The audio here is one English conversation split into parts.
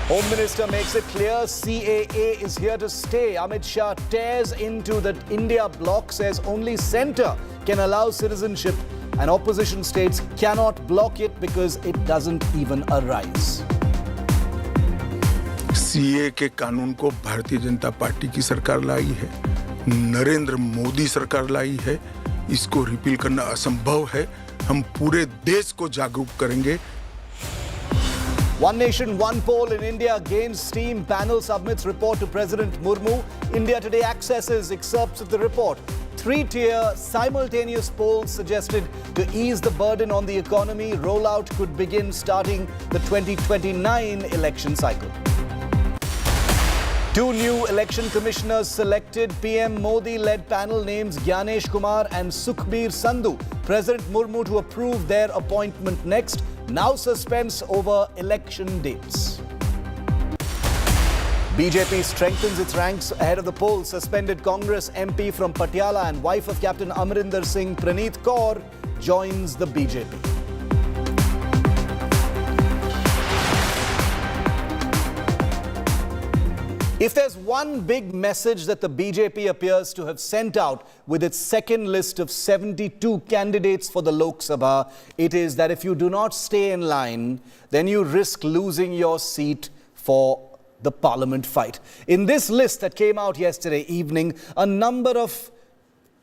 Home Minister makes it clear CAA is here to stay. Amit Shah tears into the India bloc, says only centre can allow citizenship and opposition states cannot block it because it doesn't even arise. CA के कानून को Bharatiya Janata party की सरकार लाई है, नरेंद्र मोदी सरकार लाई है। इसको repeal करना असंभव है। हम पूरे देश को जागरूक करेंगे। One nation, one poll in India gains steam. Panel submits report to President Murmu. India Today accesses excerpts of the report. Three-tier simultaneous polls suggested to ease the burden on the economy. Rollout could begin starting the 2029 election cycle. Two new election commissioners selected. PM Modi-led panel names Gyanesh Kumar and Sukhbir Sandhu. President Murmu to approve their appointment next. Now suspense over election dates. BJP strengthens its ranks ahead of the polls. Suspended Congress MP from Patiala and wife of Captain Amarinder Singh, Praneeth Kaur, joins the BJP. If there's one big message that the BJP appears to have sent out with its second list of 72 candidates for the Lok Sabha, it is that if you do not stay in line, then you risk losing your seat for the parliament fight. In this list that came out yesterday evening, a number of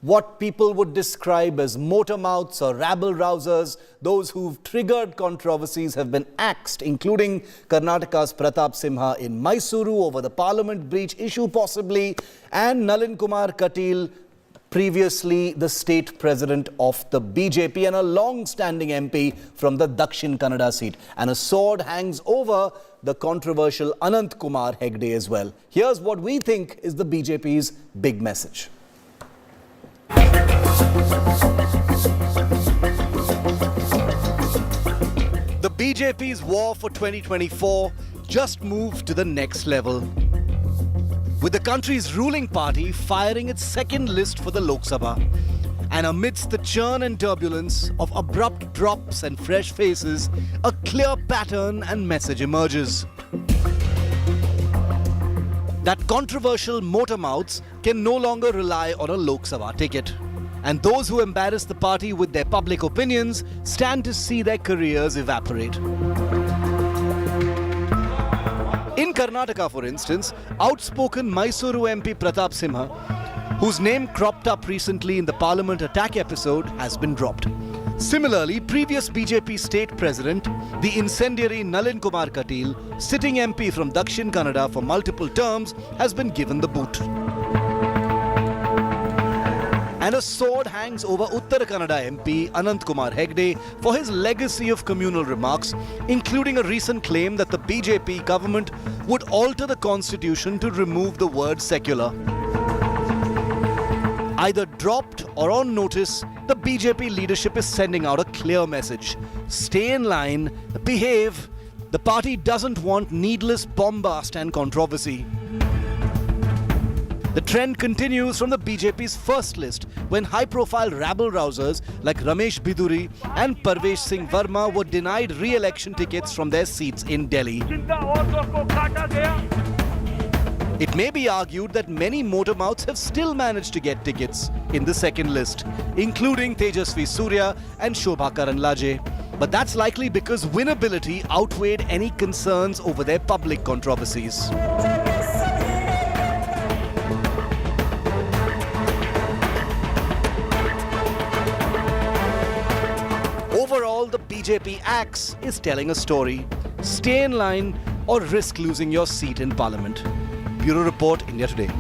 what people would describe as motor mouths or rabble-rousers, those who've triggered controversies, have been axed, including Karnataka's Pratap Simha in Mysuru over the parliament breach issue possibly, and Nalin Kumar Katil, previously the state president of the BJP and a long-standing MP from the Dakshin Kannada seat. And a sword hangs over the controversial Anant Kumar Hegde as well. Here's what we think is the BJP's big message. The BJP's war for 2024 just moved to the next level, with the country's ruling party firing its second list for the Lok Sabha. And amidst the churn and turbulence of abrupt drops and fresh faces, a clear pattern and message emerges. That controversial motor mouths can no longer rely on a Lok Sabha ticket. And those who embarrass the party with their public opinions stand to see their careers evaporate. In Karnataka, for instance, outspoken Mysuru MP Pratap Simha, whose name cropped up recently in the parliament attack episode, has been dropped. Similarly, previous BJP state president, the incendiary Nalin Kumar Katil, sitting MP from Dakshin Kannada for multiple terms, has been given the boot. And a sword hangs over Uttara Kannada MP Anant Kumar Hegde for his legacy of communal remarks, including a recent claim that the BJP government would alter the constitution to remove the word secular. Either dropped or on notice, the BJP leadership is sending out a clear message. Stay in line, behave. The party doesn't want needless bombast and controversy. The trend continues from the BJP's first list, when high-profile rabble-rousers like Ramesh Biduri and Parvesh Singh Verma were denied re-election tickets from their seats in Delhi. It may be argued that many motor mouths have still managed to get tickets in the second list, including Tejasvi Surya and Shobha Karanlaje. But that's likely because winnability outweighed any concerns over their public controversies. Overall, the BJP axe is telling a story. Stay in line or risk losing your seat in parliament. Bureau Report, India Today.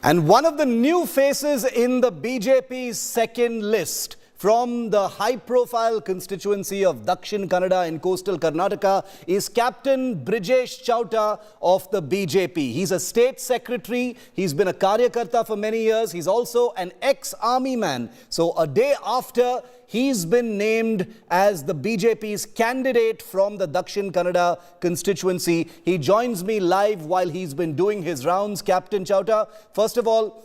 And one of the new faces in the BJP's second list from the high-profile constituency of Dakshin Kannada in coastal Karnataka is Captain Chouta of the BJP. He's a state secretary. He's been a Karyakarta for many years. He's also an ex-army man. So a day after he's been named as the BJP's candidate from the Dakshin Kannada constituency, he joins me live while he's been doing his rounds. Captain Chouta, first of all,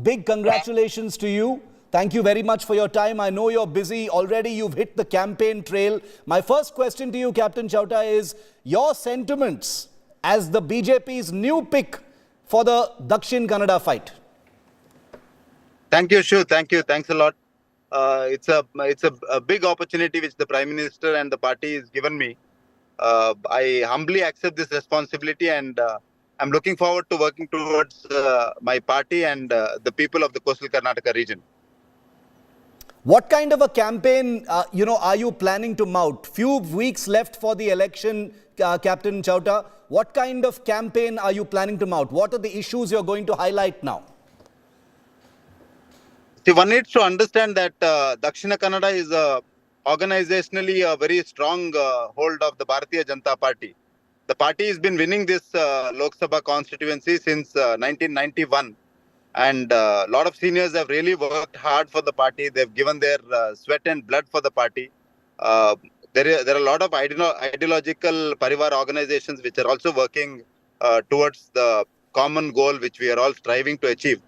big congratulations to you Thank you very much for your time. I know you're busy. Already you've hit the campaign trail. My first question to you, Captain Chouta, is your sentiments as the BJP's new pick for the Dakshin Kannada fight. Thank you, Shiv. Thank you. Thanks a lot. It's a big opportunity which the Prime Minister and the party has given me. I humbly accept this responsibility, and I'm looking forward to working towards my party and the people of the coastal Karnataka region. What kind of a campaign, are you planning to mount? Few weeks left for the election, Captain Chouta. What kind of campaign are you planning to mount? What are the issues you're going to highlight now? See, one needs to understand that Dakshina Kannada is organizationally a very strong hold of the Bharatiya Janata Party. The party has been winning this Lok Sabha constituency since 1991. And a lot of seniors have really worked hard for the party. They've given their sweat and blood for the party. There are a lot of ideological Parivar organizations which are also working towards the common goal which we are all striving to achieve.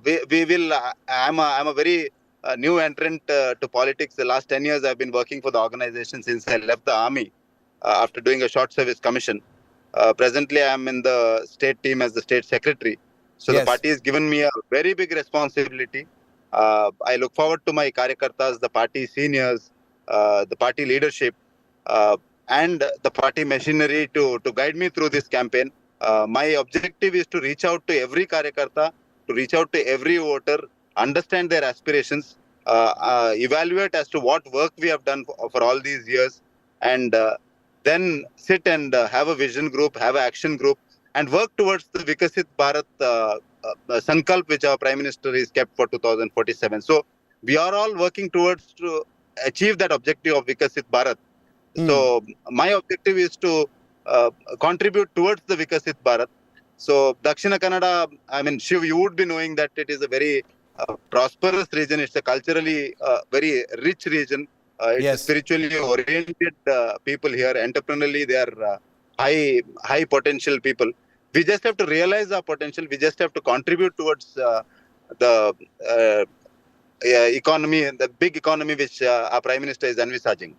We will. I'm a very new entrant to politics. The last 10 years I've been working for the organization since I left the army after doing a short service commission. Presently, I am in the state team as the state secretary. So Yes. the party has given me a very big responsibility. I look forward to my karyakartas, the party seniors, the party leadership, and the party machinery to guide me through this campaign. My objective is to reach out to every karyakarta, to reach out to every voter, understand their aspirations, evaluate as to what work we have done for all these years, and then sit and have a vision group, have an action group, and work towards the Vikasit Bharat Sankalp, which our Prime Minister is kept for 2047. So we are all working towards to achieve that objective of Vikasit Bharat. So my objective is to contribute towards the Vikasit Bharat. So Dakshina Kannada, I mean, Shiv, you would be knowing that it is a very prosperous region. It's a culturally very rich region. It's Yes. spiritually oriented people here. Entrepreneurially, they are high potential people. We just have to realize our potential. We just have to contribute towards the economy, the big economy which our Prime Minister is envisaging.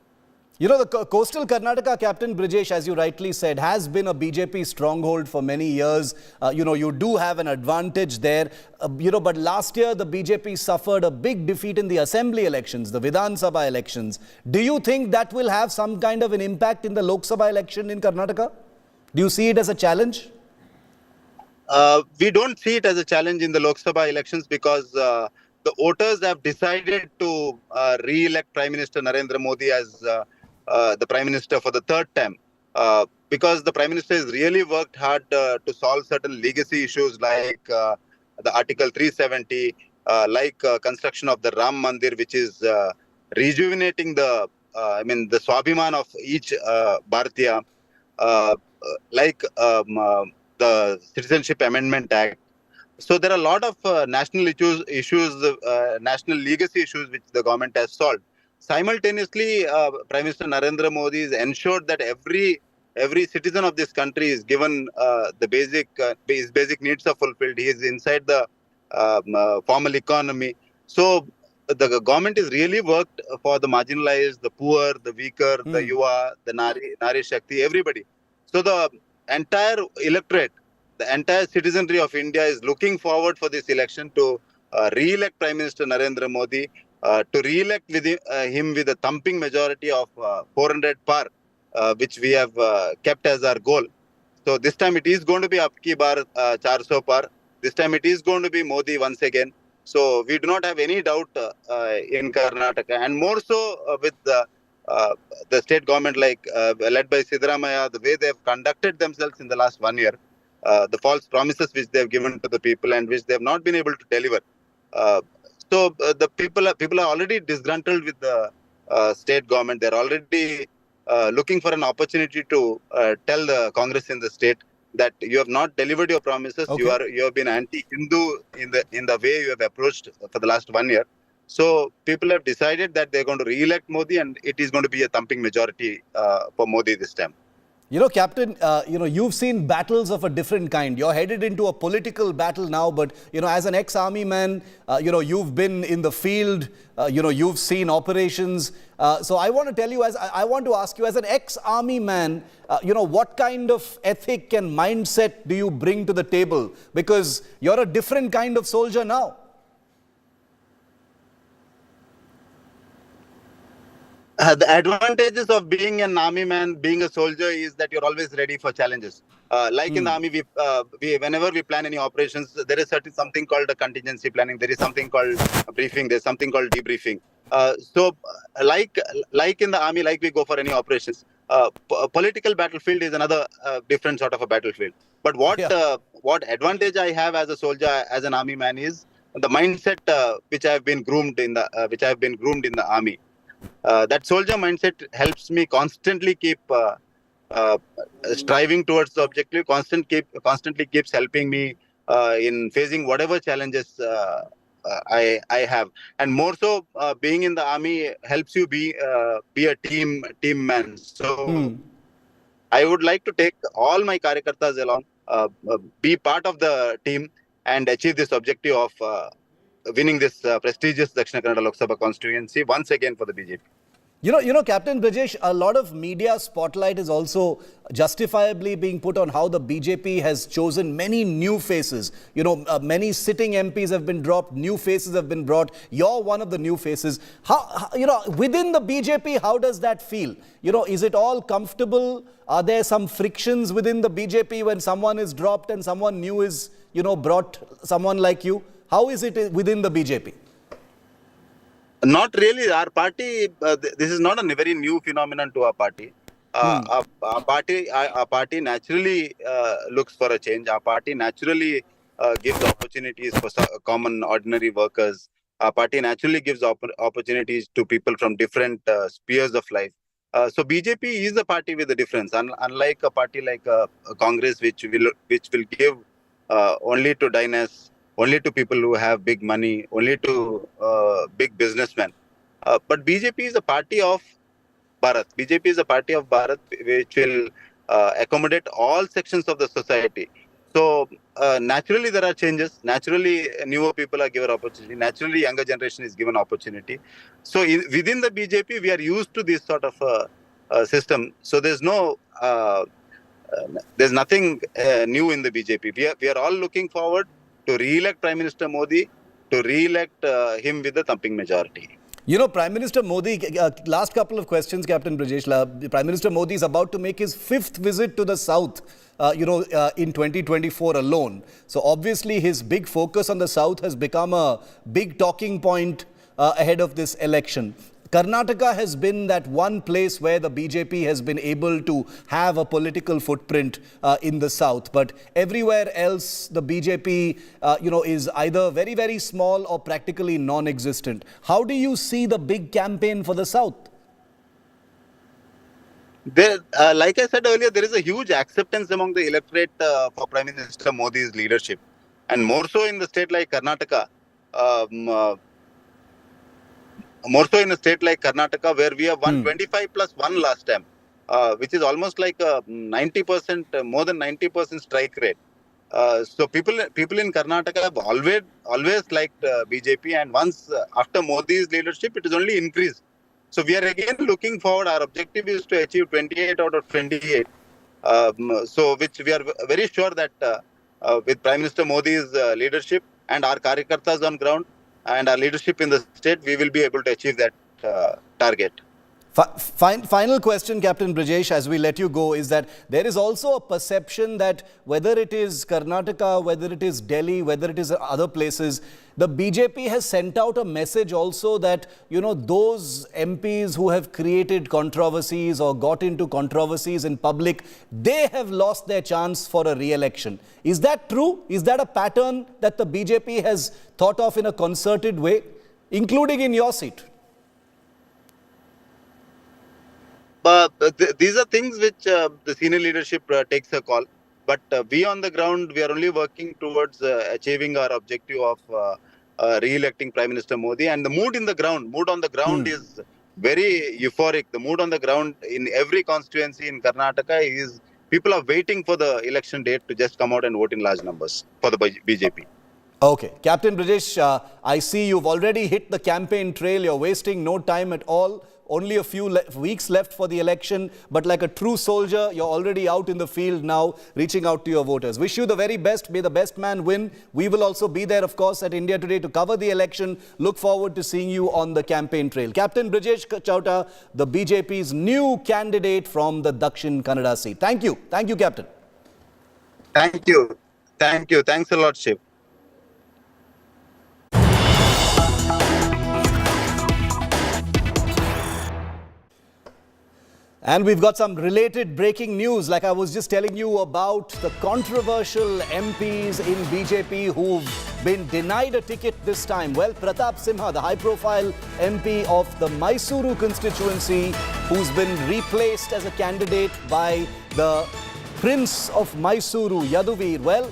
The coastal Karnataka, Captain Brijesh, as you rightly said, has been a BJP stronghold for many years. You do have an advantage there. But last year, the BJP suffered a big defeat in the assembly elections, the Vidhan Sabha elections. Do you think that will have some kind of an impact in the Lok Sabha election in Karnataka? Do you see it as a challenge? We don't see it as a challenge in the Lok Sabha elections because the voters have decided to re-elect Prime Minister Narendra Modi as the Prime Minister for the third time. Because the Prime Minister has really worked hard to solve certain legacy issues like the Article 370, like construction of the Ram Mandir, which is rejuvenating the Swabhiman of each Bharatiya, like the Citizenship Amendment Act. So there are a lot of national national legacy issues which the government has solved. Simultaneously, Prime Minister Narendra Modi has ensured that every citizen of this country is given his basic needs are fulfilled. He is inside the formal economy. So the government has really worked for the marginalized, the poor, the weaker, the Yuva, the Nari Shakti, everybody. So the entire electorate, the entire citizenry of India is looking forward for this election to re-elect Prime Minister Narendra Modi, to re-elect him with a thumping majority of 400 par, which we have kept as our goal. So this time it is going to be Apki Bar 400 par. This time it is going to be Modi once again. So we do not have any doubt in Karnataka, and more so with the state government, like led by Siddaramaiah, the way they have conducted themselves in the last 1 year, the false promises which they have given to the people and which they have not been able to deliver. So the people are already disgruntled with the state government. They're already looking for an opportunity to tell the Congress in the state that you have not delivered your promises. Okay. You have been anti-Hindu in the way you have approached for the last 1 year. So people have decided that they're going to re-elect Modi, and it is going to be a thumping majority for Modi this time. Captain, you've seen battles of a different kind. You're headed into a political battle now, but, as an ex-army man, you've been in the field, you've seen operations. So I want to tell you, I want to ask you, as an ex-army man, what kind of ethic and mindset do you bring to the table? Because you're a different kind of soldier now. The advantages of being an army man, being a soldier, is that you're always ready for challenges. Like in the army, whenever we plan any operations, there is something called a contingency planning. There is something called a briefing. There's something called debriefing. Like in the army, like we go for any operations, a political battlefield is another different sort of a battlefield. But what advantage I have as a soldier, as an army man, is the mindset which I have been groomed in the army. That soldier mindset helps me constantly keep striving towards the objective. Constantly keeps helping me in facing whatever challenges I have, and more so, being in the army helps you be a team man. So I would like to take all my karyakartas along, be part of the team, and achieve this objective of winning this prestigious Dakshina Kannada Lok Sabha constituency once again for the BJP. Captain Brajesh, a lot of media spotlight is also justifiably being put on how the BJP has chosen many new faces. Many sitting MPs have been dropped, new faces have been brought. You're one of the new faces. How within the BJP, how does that feel? Is it all comfortable? Are there some frictions within the BJP when someone is dropped and someone new is, brought, someone like you? How is it within the BJP? Not really. Our party, this is not a very new phenomenon to our party. Our party naturally looks for a change. Our party naturally gives opportunities for common ordinary workers. Our party naturally gives opportunities to people from different spheres of life. So BJP is a party with a difference, unlike a party like Congress, which will give only to diners, only to people who have big money, only to big businessmen. But BJP is a party of Bharat. BJP is a party of Bharat which will accommodate all sections of the society. So naturally there are changes. Naturally newer people are given opportunity. Naturally younger generation is given opportunity. So within the BJP we are used to this sort of system. So there's nothing new in the BJP. We are all looking forward to re-elect Prime Minister Modi, to re-elect him with a thumping majority. Prime Minister Modi, last couple of questions, Captain Brajesh. Prime Minister Modi is about to make his 5th visit to the South, in 2024 alone. So obviously his big focus on the South has become a big talking point ahead of this election. Karnataka has been that one place where the BJP has been able to have a political footprint in the South. But everywhere else, the BJP, is either very, very small or practically non-existent. How do you see the big campaign for the South? Like I said earlier, there is a huge acceptance among the electorate for Prime Minister Modi's leadership. And more so in the state like Karnataka. More so in a state like Karnataka, where we have won 25 plus 1 last time, which is almost like a 90%, more than 90% strike rate. So people in Karnataka have always liked BJP, and once after Modi's leadership, it is only increased. So we are again looking forward. Our objective is to achieve 28 out of 28. So which we are very sure that with Prime Minister Modi's leadership and our karyakartas on ground, and our leadership in the state, we will be able to achieve that target. Final question, Captain Brajesh, as we let you go, is that there is also a perception that whether it is Karnataka, whether it is Delhi, whether it is other places, the BJP has sent out a message also that, those MPs who have created controversies or got into controversies in public, they have lost their chance for a re-election. Is that true? Is that a pattern that the BJP has thought of in a concerted way, including in your seat? These are things which the senior leadership takes a call. But we on the ground, we are only working towards achieving our objective of re-electing Prime Minister Modi. And the mood on the ground is very euphoric. The mood on the ground in every constituency in Karnataka is people are waiting for the election date to just come out and vote in large numbers for the BJP. Okay. Captain Brajesh, I see you've already hit the campaign trail. You're wasting no time at all. Only a few weeks left for the election. But like a true soldier, you're already out in the field now, reaching out to your voters. Wish you the very best. May the best man win. We will also be there, of course, at India Today to cover the election. Look forward to seeing you on the campaign trail. Captain Brajesh Chouta, the BJP's new candidate from the Dakshin Kannada seat. Thank you. Thank you, Captain. Thank you. Thank you. Thanks a lot, Shiv. And we've got some related breaking news, like I was just telling you about the controversial MPs in BJP who've been denied a ticket this time. Well, Pratap Simha, the high-profile MP of the Mysuru constituency, who's been replaced as a candidate by the Prince of Mysuru, Yaduvir. Well,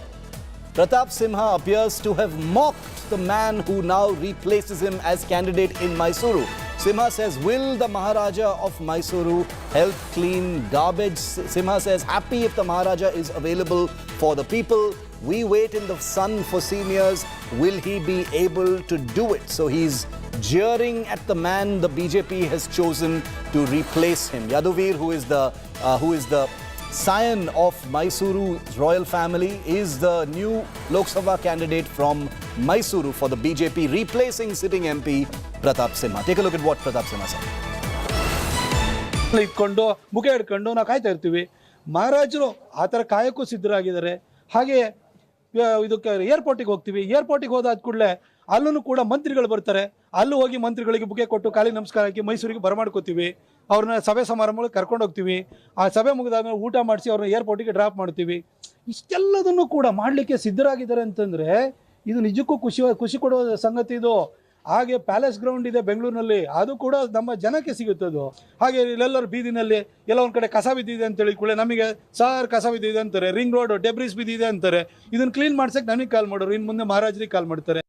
Pratap Simha appears to have mocked the man who now replaces him as candidate in Mysuru. Simha says, will the Maharaja of Mysuru help clean garbage? Simha says, happy if the Maharaja is available for the people. We wait in the sun for seniors. Will he be able to do it? So he's jeering at the man the BJP has chosen to replace him. Yaduvir, who is the scion of Mysuru's royal family, is the new Lok Sabha candidate from Mysuru for the BJP, replacing sitting MP Pratap Simha. Take a look at what Pratap Simha said. ಇಟ್ಕೊಂಡು ಮುಖ ಹಿಡ್ಕೊಂಡು ನಾವು ಕಾಯ್ತಾ ಇರ್ತೀವಿ. ಮಹಾರಾಜರು ಆ ಥರ ಕಾಯಕ್ಕೂ ಸಿದ್ಧರಾಗಿದ್ದಾರೆ. ಹಾಗೆ ಇದಕ್ಕೆ ಏರ್ಪೋರ್ಟಿಗೆ ಹೋಗ್ತೀವಿ. ಏರ್ಪೋರ್ಟಿಗೆ ಹೋದಾದ ಕೂಡಲೇ ಅಲ್ಲೂ ಕೂಡ ಮಂತ್ರಿಗಳು ಬರ್ತಾರೆ. ಅಲ್ಲೂ ಹೋಗಿ ಮಂತ್ರಿಗಳಿಗೆ ಬುಕೆ ಕೊಟ್ಟು ಕಾಲಿ ನಮಸ್ಕಾರ ಹಾಕಿ ಮೈಸೂರಿಗೆ ಬರಮಾಡ್ಕೋತೀವಿ. ಅವ್ರನ್ನ ಸಭೆ ಸಮಾರಂಭಗಳಿಗೆ ಕರ್ಕೊಂಡು ಹೋಗ್ತೀವಿ. ಆ ಸಭೆ ಮುಗಿದಾದ್ಮೇಲೆ ಊಟ ಮಾಡಿಸಿ ಅವ್ರನ್ನ ಏರ್ಪೋರ್ಟಿಗೆ ಡ್ರಾಪ್ ಮಾಡ್ತೀವಿ. ಇಷ್ಟೆಲ್ಲದನ್ನು ಕೂಡ ಮಾಡಲಿಕ್ಕೆ ಸಿದ್ಧರಾಗಿದ್ದಾರೆ ಅಂತಂದರೆ ಇದು ನಿಜಕ್ಕೂ ಖುಷಿ ಕೊಡುವ ಸಂಗತಿ ಇದು. ಹಾಗೆ ಪ್ಯಾಲೇಸ್ ಗ್ರೌಂಡ್ ಇದೆ ಬೆಂಗಳೂರಿನಲ್ಲಿ, ಅದು ಕೂಡ ನಮ್ಮ ಜನಕ್ಕೆ ಸಿಗುತ್ತದು. ಹಾಗೆ ಇಲ್ಲೆಲ್ಲರೂ ಬೀದಿನಲ್ಲಿ ಎಲ್ಲ ಒಂದು ಕಡೆ ಕಸ ಬಿದ್ದಿದೆ ಅಂತೇಳಿ ಕೂಡ ನಮಗೆ ಸಾರ್ ಕಸ ಬಿದ್ದಿದೆ ಅಂತಾರೆ, ರಿಂಗ್ ರೋಡ್ ಡೆಬ್ರಿಸ್ ಬಿದ್ದಿದೆ ಅಂತಾರೆ. ಇದನ್ನು ಕ್ಲೀನ್ ಮಾಡ್ಸಕ್ಕೆ ನನಗೆ ಕಾಲ್ ಮಾಡೋರು, ಇನ್ನು ಮುಂದೆ ಮಹಾರಾಜರಿಗೆ ಕಾಲ್ ಮಾಡ್ತಾರೆ.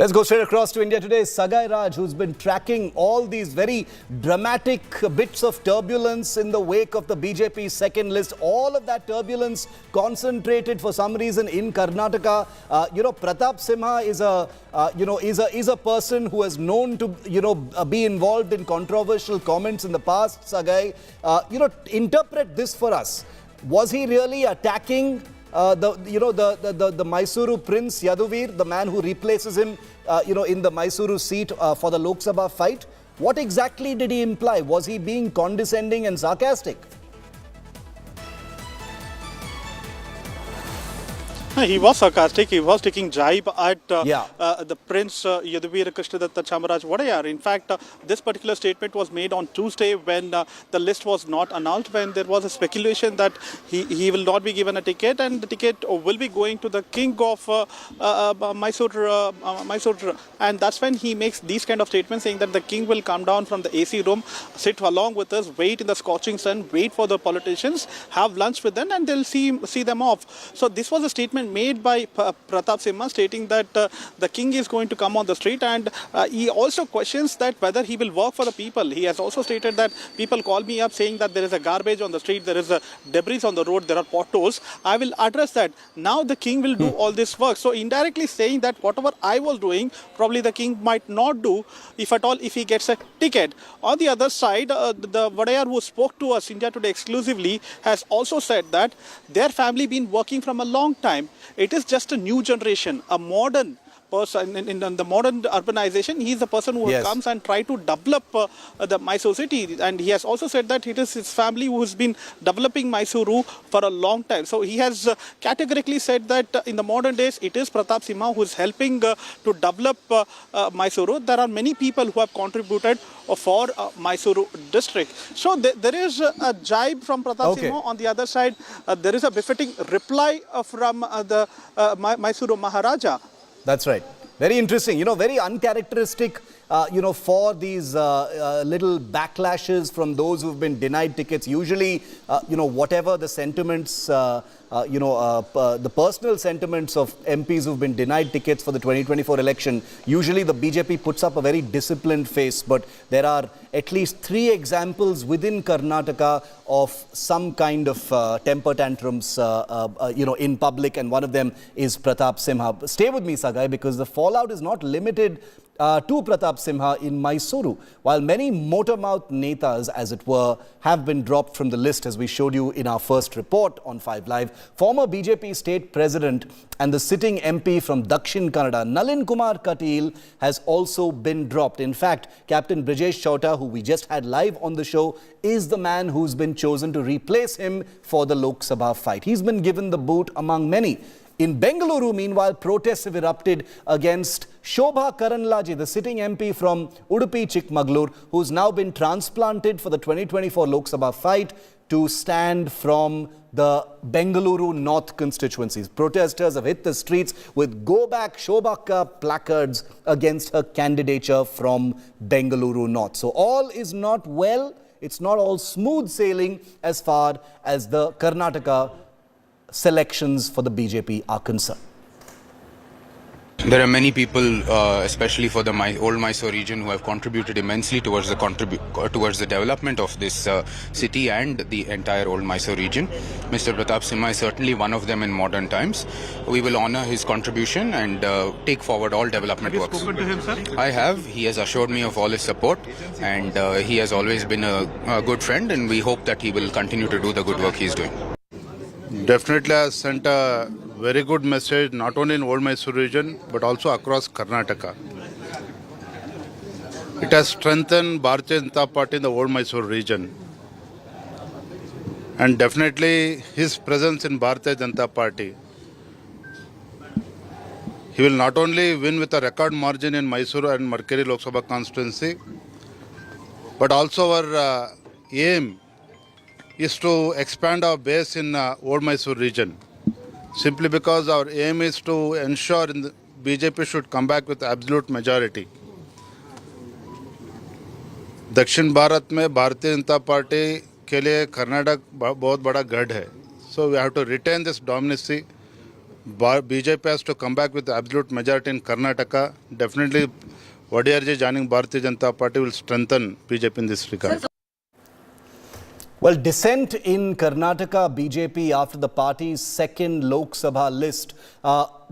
Let's go straight across to India Today. Sagai Raj, who's been tracking all these very dramatic bits of turbulence in the wake of the BJP second list. All of that turbulence concentrated for some reason in Karnataka. Pratap Simha is a person who has known to, be involved in controversial comments in the past. Sagai, interpret this for us. Was he really attacking the Mysuru Prince Yaduvir, the man who replaces him, in the Mysuru seat for the Lok Sabha fight? What exactly did he imply? Was he being condescending and sarcastic? He was sarcastic. He was taking jibe at the Prince Yaduvir Krishnadatta Chamaraj Wadayar. In fact, this particular statement was made on Tuesday when the list was not announced, when there was a speculation that he will not be given a ticket and the ticket will be going to the king of Mysore. And that's when he makes these kind of statements, saying that the king will come down from the AC room, sit along with us, wait in the scorching sun, wait for the politicians, have lunch with them, and they'll see them off. So this was a statement made by Pratap Simha, stating that the king is going to come on the street, and he also questions that whether he will work for the people. He has also stated that people call me up saying that there is a garbage on the street, there is a debris on the road, there are potholes. I will address that. Now the king will do all this work. So indirectly saying that whatever I was doing, probably the king might not do, if at all, if he gets a ticket. On the other side, the Wadayar who spoke to us, India Today exclusively, has also said that their family been working from a long time. It is just a new generation, a modern person in the modern urbanization. He is the person who comes and try to develop the Mysore city, and he has also said that it is his family who has been developing Mysuru for a long time. So he has categorically said that in the modern days it is Pratap Simha who is helping to develop Mysuru. There are many people who have contributed for Mysuru district. So there is a jibe from Pratap Simha. On the other side, there is a befitting reply from the Mysuru Maharaja. That's right. Very interesting. Very uncharacteristic for these little backlashes from those who've been denied tickets. Usually, whatever the sentiments, the personal sentiments of MPs who've been denied tickets for the 2024 election, usually the BJP puts up a very disciplined face. But there are at least 3 examples within Karnataka of some kind of temper tantrums, in public, and one of them is Pratap Simha. Stay with me, Sagai, because the fallout is not limited to Pratap Simha in Mysuru. While many motor-mouth netas, as it were, have been dropped from the list, as we showed you in our first report on 5 Live, former BJP state president and the sitting MP from Dakshin Kannada, Nalin Kumar Katil, has also been dropped. In fact, Captain Chouta, who we just had live on the show, is the man who's been chosen to replace him for the Lok Sabha fight. He's been given the boot among many. In Bengaluru, meanwhile, protests have erupted against Shobha Karanlaje, the sitting MP from Udupi Chikmagalur, who's now been transplanted for the 2024 Lok Sabha fight to stand from the Bengaluru North constituencies. Protesters have hit the streets with "Go Back Shobhaka" placards against her candidature from Bengaluru North. So all is not well. It's not all smooth sailing as far as the Karnataka selections for the BJP are concerned. There are many people, especially for the old Mysore region, who have contributed immensely towards the development of this city and the entire old Mysore region. Mr. Pratap Simha is certainly one of them in modern times. We will honor his contribution and take forward all development works. Have you spoken to him, sir? I have. He has assured me of all his support, and he has always been a good friend, and we hope that he will continue to do the good work he is doing. Definitely has sent a very good message, not only in Old Mysore region, but also across Karnataka. It has strengthened Bharatiya Janata Party in the Old Mysore region. And definitely his presence in Bharatiya Janata Party, he will not only win with a record margin in Mysore and Markeri Lok Sabha constituency, but also our aim is to expand our base in Old Mysore region. Simply because our aim is to ensure the BJP should come back with absolute majority. दक्षिण भारत में Bharatiya Janata party के लिए कर्नाटक बहुत बड़ा गढ़ है. So we have to retain this dominancy. BJP has to come back with absolute majority in Karnataka. Definitely, Vadiyarji joining Bharatiya Janata Party will strengthen BJP in this regard. Well, dissent in Karnataka BJP after the party's second Lok Sabha list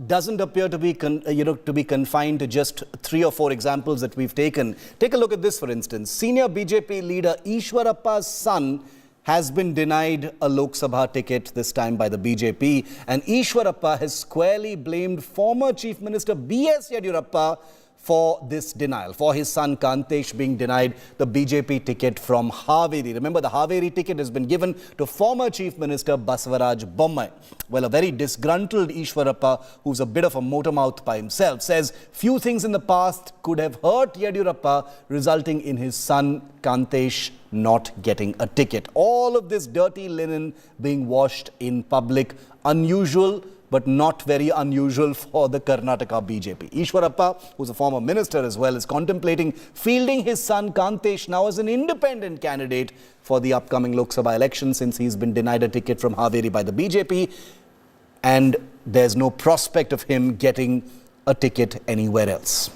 doesn't appear to be confined to just 3 or 4 examples that we've taken. Take a look at this, for instance. Senior BJP leader Ishwarappa's son has been denied a Lok Sabha ticket, this time by the BJP. And Ishwarappa has squarely blamed former Chief Minister B.S. Yediyurappa for this denial, for his son Kantesh being denied the BJP ticket from Haveri. Remember, the Haveri ticket has been given to former Chief Minister Basavaraj Bommai. Well, a very disgruntled Ishwarappa, who's a bit of a motor mouth by himself, says few things in the past could have hurt Yediyurappa, resulting in his son Kantesh not getting a ticket. All of this dirty linen being washed in public, unusual, but not very unusual for the Karnataka BJP. Ishwarappa, who's a former minister as well, is contemplating fielding his son Kantesh now as an independent candidate for the upcoming Lok Sabha election, since he's been denied a ticket from Haveri by the BJP, and there's no prospect of him getting a ticket anywhere else.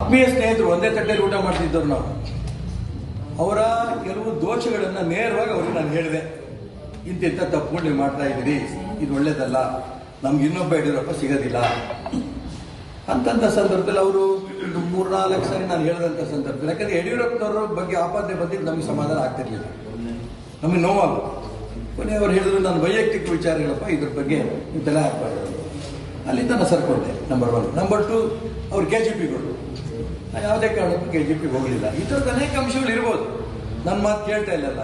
ಆತ್ಮೀಯ ಸ್ನೇಹಿತರು ಒಂದೇ ತಟ್ಟೆಯಲ್ಲಿ ಊಟ ಮಾಡ್ತಿದ್ದವರು ನಾವು ಅವರ ಕೆಲವು ದೋಷಗಳನ್ನು ನೇರವಾಗಿ ಅವರಿಗೆ ನಾನು ಹೇಳಿದೆ. ಇಂತಿಂಥ ತಪ್ಪುಗಳು ನೀವು ಮಾಡ್ತಾ ಇದ್ದೀರಿ, ಇದು ಒಳ್ಳೇದಲ್ಲ, ನಮ್ಗೆ ಇನ್ನೊಬ್ಬ ಯಡಿಯೂರಪ್ಪ ಸಿಗೋದಿಲ್ಲ ಅಂತಂಥ ಸಂದರ್ಭದಲ್ಲಿ ಅವರು 3-4 ಸಾರಿ ನಾನು ಹೇಳಿದಂಥ ಸಂದರ್ಭದಲ್ಲಿ, ಯಾಕಂದರೆ ಯಡಿಯೂರಪ್ಪನವ್ರ ಬಗ್ಗೆ ಆಪಾದನೆ ಬಂದಿದ್ದು ನಮಗೆ ಸಮಾಧಾನ ಆಗ್ತಿರ್ಲಿಲ್ಲ, ನಮಗೆ ನೋವಾಗುತ್ತೆ. ಕೊನೆ ಅವ್ರು ಹೇಳಿದ್ರು ನಾನು ವೈಯಕ್ತಿಕ ವಿಚಾರಗಳಪ್ಪ, ಇದ್ರ ಬಗ್ಗೆ ನೀವು ತಲೆ ಹಾಕ್ಬಾರ್ದು. ಅಲ್ಲಿಂದ ನಾನು ಸರ್ಕೊಂಡೆ. ನಂಬರ್ 1. ನಂಬರ್ 2, ಅವ್ರು KJPಗಳು ಯಾವುದೇ ಕಾರಣಕ್ಕೂ KJPಗೆ ಹೋಗಲಿಲ್ಲ. ಈ ಥರದ ಅನೇಕ ಅಂಶಗಳು ಇರ್ಬೋದು, ನನ್ನ ಮಾತು ಕೇಳ್ತಾ ಇಲ್ಲಲ್ಲ.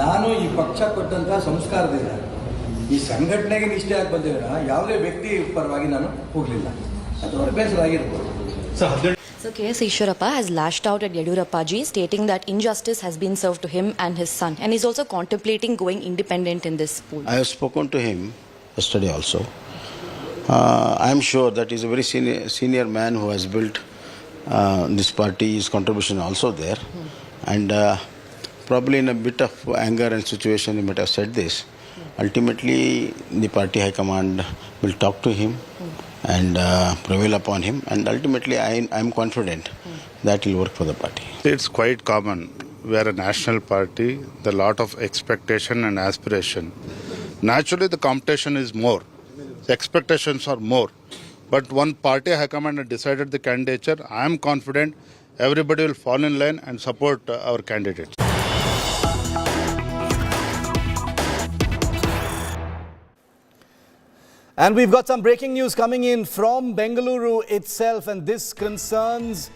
ನಾನು ಈ ಪಕ್ಷ ಕೊಟ್ಟಂಥ ಸಂಸ್ಕಾರದಿಂದ ಈ ಸಂಘಟನೆಗೆ ನಿಷ್ಠೆಯಾಗಿ ಬಂದೇನ, ಯಾವುದೇ ವ್ಯಕ್ತಿ ಪರವಾಗಿ ನಾನು ಹೋಗಲಿಲ್ಲ. ಅದು ಅವ್ರ ಬೇಸರ ಆಗಿರ್ಬೋದು. So K.S. Ishwarappa has lashed out at Yediyurappaji, stating that injustice has been served to him and his son, and he's also contemplating going independent in this poll. I have spoken to him yesterday also, I am sure that he's a very senior man who has built this party. His contribution also there. And probably in a bit of anger and situation, he might have said this. Ultimately, the party high command will talk to him and prevail upon him. And ultimately, I am confident that he will work for the party. It's quite common. We are a national party. There are a lot of expectation and aspiration. Naturally, the competition is more. The expectations are more. But one party high command has decided the candidature. I am confident everybody will fall in line and support our candidates. And we've got some breaking news coming in from Bengaluru itself, and this concerns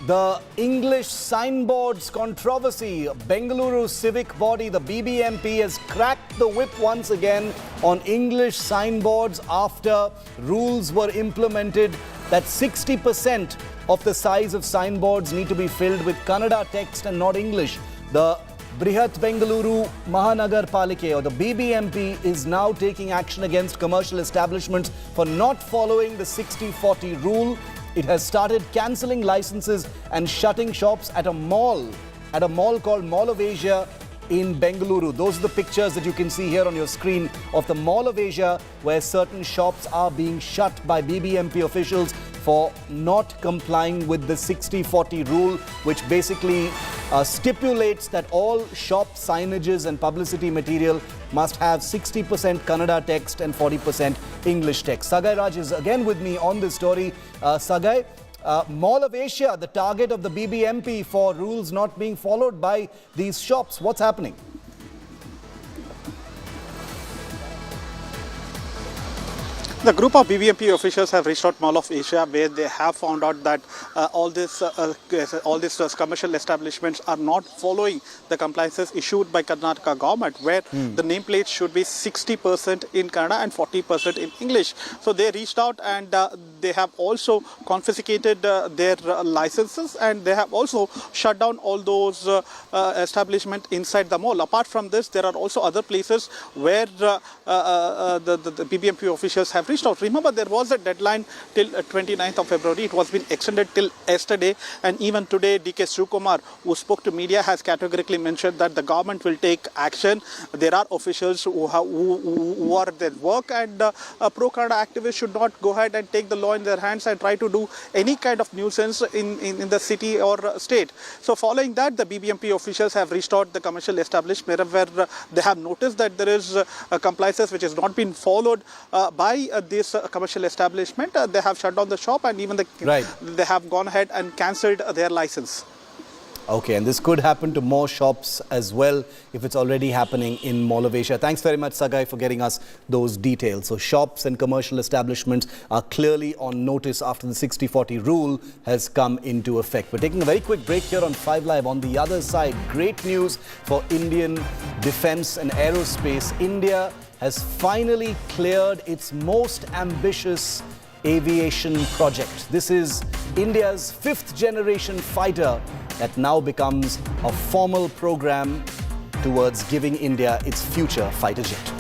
the English signboards controversy. Bengaluru civic body, the BBMP, has cracked the whip once again on English signboards after rules were implemented that 60% of the size of signboards need to be filled with Kannada text and not English. The Brihat Bengaluru Mahanagar Palike, or the BBMP, is now taking action against commercial establishments for not following the 60-40 rule. It has started cancelling licenses and shutting shops at a mall called Mall of Asia in Bengaluru. Those are the pictures that you can see here on your screen of the Mall of Asia, where certain shops are being shut by BBMP officials for not complying with the 60-40 rule, which basically stipulates that all shop signages and publicity material must have 60% Kannada text and 40% English text. Sagai Raj is again with me on this story. Sagai, Mall of Asia, the target of the BBMP for rules not being followed by these shops. What's happening? The group of BBMP officials have reached out Mall of Asia, where they have found out that all these commercial establishments are not following the compliances issued by Karnataka government, where the nameplate should be 60% in Kannada and 40% in English. So they reached out and they have also confiscated their licenses, and they have also shut down all those establishments inside the mall. Apart from this, there are also other places where the BBMP officials have reached out. Remember, there was a deadline till 29th of February. It was been extended till yesterday, and even today DK Srikumar, who spoke to media, has categorically mentioned that the government will take action. There are officials who are at their work, and pro-Kannada activists should not go ahead and take the law in their hands and try to do any kind of nuisance in the city or state. So following that, the BBMP officials have reached out the commercial establishment where they have noticed that there is compliances which has not been followed by this commercial establishment. They have shut down the shop, and even they have gone ahead and cancelled their license. Okay, and this could happen to more shops as well if it's already happening in Mall of Asia. Thanks very much, Sagai, for getting us those details. So shops and commercial establishments are clearly on notice after the 60-40 rule has come into effect. We're taking a very quick break here on 5 Live. On the other side, great news for Indian defense and aerospace. India has finally cleared its most ambitious aviation project. This is India's 5th generation fighter that now becomes a formal program towards giving India its future fighter jet.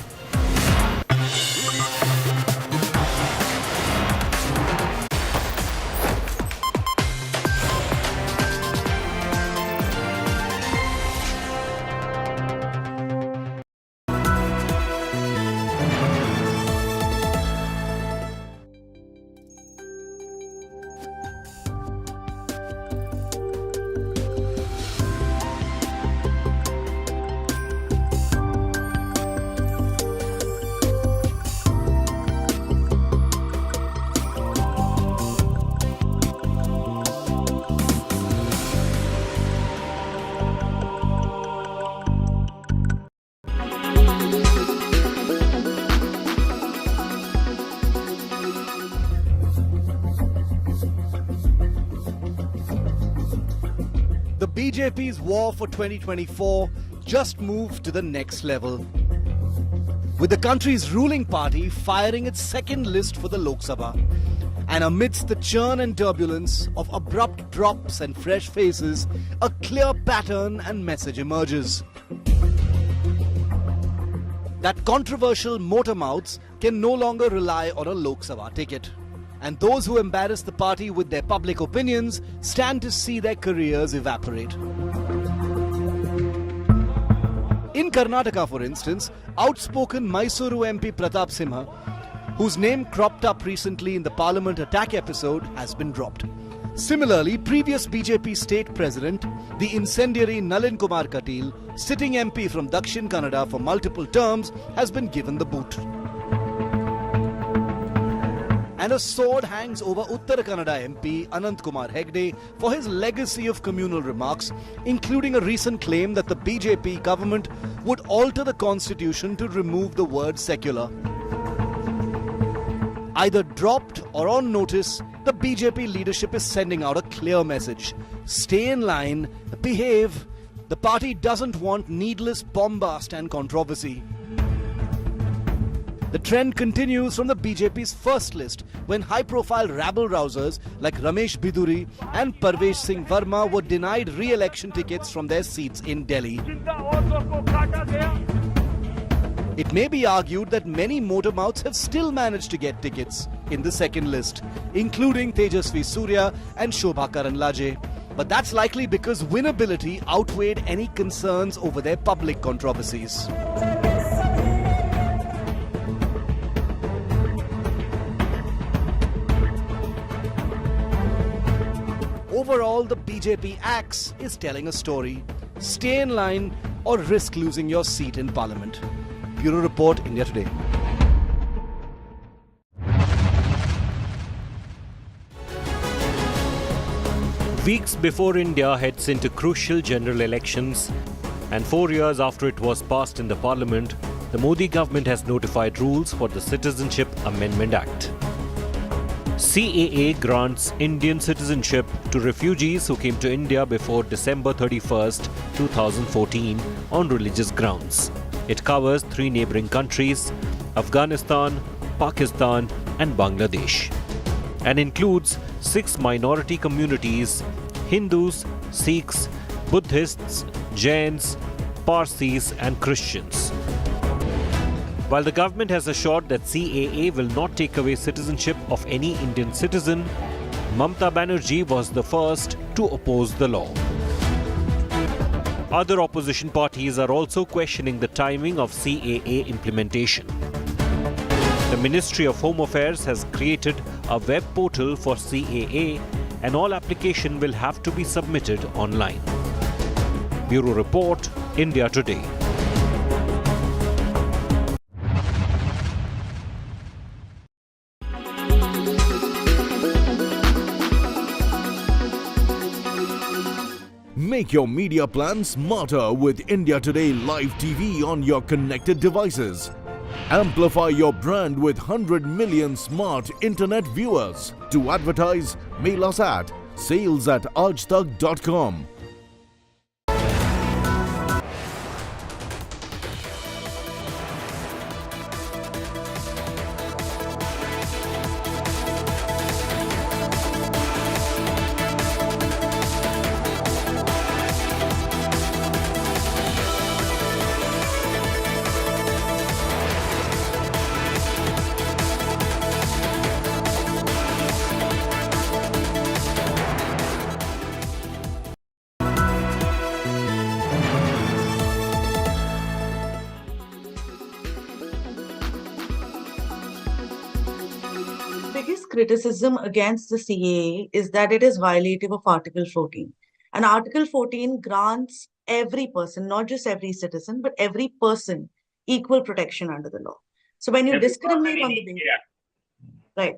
The BJP's war for 2024 just moved to the next level, with the country's ruling party firing its second list for the Lok Sabha. And amidst the churn and turbulence of abrupt drops and fresh faces, a clear pattern and message emerges. That controversial motor mouths can no longer rely on a Lok Sabha ticket. And those who embarrass the party with their public opinions stand to see their careers evaporate. In Karnataka, for instance, outspoken Mysuru MP Pratap Simha, whose name cropped up recently in the Parliament attack episode, has been dropped. Similarly, previous BJP state president, the incendiary Nalin Kumar Katil, sitting MP from Dakshin Kannada for multiple terms, has been given the boot. And a sword hangs over Uttara Kannada MP Anant Kumar Hegde for his legacy of communal remarks, including a recent claim that the BJP government would alter the constitution to remove the word secular. Either dropped or on notice, the BJP leadership is sending out a clear message. Stay in line, behave. The party doesn't want needless bombast and controversy. The trend continues from the BJP's first list, when high-profile rabble-rousers like Ramesh Biduri and Parvesh Singh Verma were denied re-election tickets from their seats in Delhi. It may be argued that many motormouths have still managed to get tickets in the second list, including Tejasvi Surya and Shobha Karanlaje. But that's likely because winnability outweighed any concerns over their public controversies. Overall, the BJP axe is telling a story. Stay in line or risk losing your seat in Parliament. Bureau Report, India Today. Weeks before India heads into crucial general elections, and 4 years after it was passed in the Parliament, the Modi government has notified rules for the Citizenship Amendment Act. CAA grants Indian citizenship to refugees who came to India before December 31st, 2014 on religious grounds. It covers 3 neighboring countries, Afghanistan, Pakistan and Bangladesh, and includes 6 minority communities: Hindus, Sikhs, Buddhists, Jains, Parsis and Christians. While the government has assured that CAA will not take away citizenship of any Indian citizen, Mamata Banerjee was the first to oppose the law. Other opposition parties are also questioning the timing of CAA implementation. The Ministry of Home Affairs has created a web portal for CAA, and all application will have to be submitted online. Bureau Report, India Today. Make your media plan smarter with India Today Live TV on your connected devices. Amplify your brand with 100 million smart internet viewers. To advertise, mail us at sales@aajtak.com. Biggest criticism against the CAA is that it is violative of Article 14. And Article 14 grants every person, not just every citizen, but every person, equal protection under the law. So when you discriminate on the basis, right,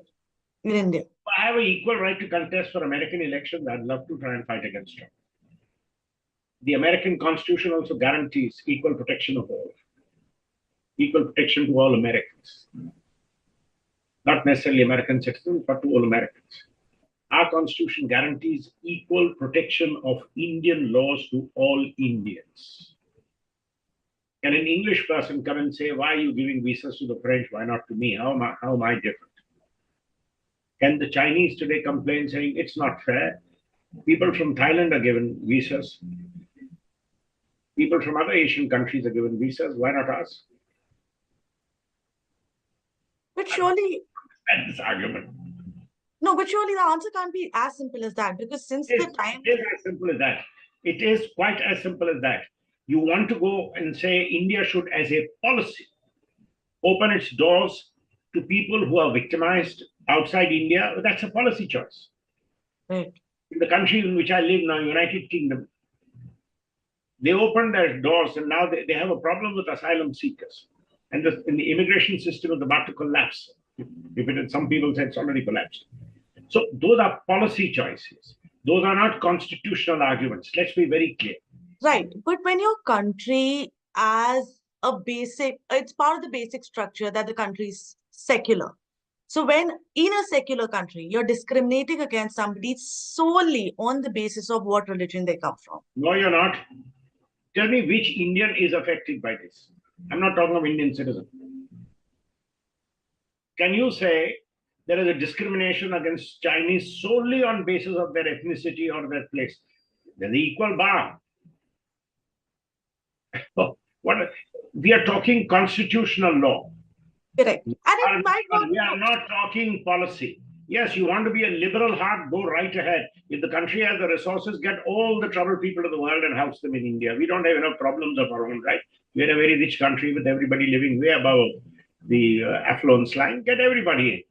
in India. I have an equal right to contest for American elections. I'd love to try and fight against Trump. The American Constitution also guarantees equal protection of all. Equal protection to all Americans. Not necessarily American citizens, but to all Americans. Our Constitution guarantees equal protection of Indian laws to all Indians. Can an English person come and say, why are you giving visas to the French? Why not to me? How am I different? Can the Chinese today complain saying it's not fair? People from Thailand are given visas. People from other Asian countries are given visas. Why not us? But surely, And this argument. no, but surely the answer can't be as simple as that, because since the time. It is as simple as that. It is quite as simple as that. You want to go and say India should, as a policy, open its doors to people who are victimized outside India. That's a policy choice. Right. In the country in which I live now, United Kingdom, they opened their doors and now they have a problem with asylum seekers. And the immigration system is about to collapse. If it is, some people say it's already collapsed. So those are policy choices. Those are not constitutional arguments. Let's be very clear. Right. But when your country as a basic, it's part of the basic structure that the country is secular. So when in a secular country, you're discriminating against somebody solely on the basis of what religion they come from. No, you're not. Tell me which Indian is affected by this. I'm not talking of Indian citizen. Can you say there is a discrimination against Chinese solely on basis of their ethnicity or their place? There's equal bar. We are talking constitutional law. Correct. And it might not. We are not talking policy. Yes, you want to be a liberal heart, go right ahead. If the country has the resources, get all the troubled people of the world and house them in India. We don't have enough problems of our own, right? We're a very rich country with everybody living way above the affluence line. Get everybody in.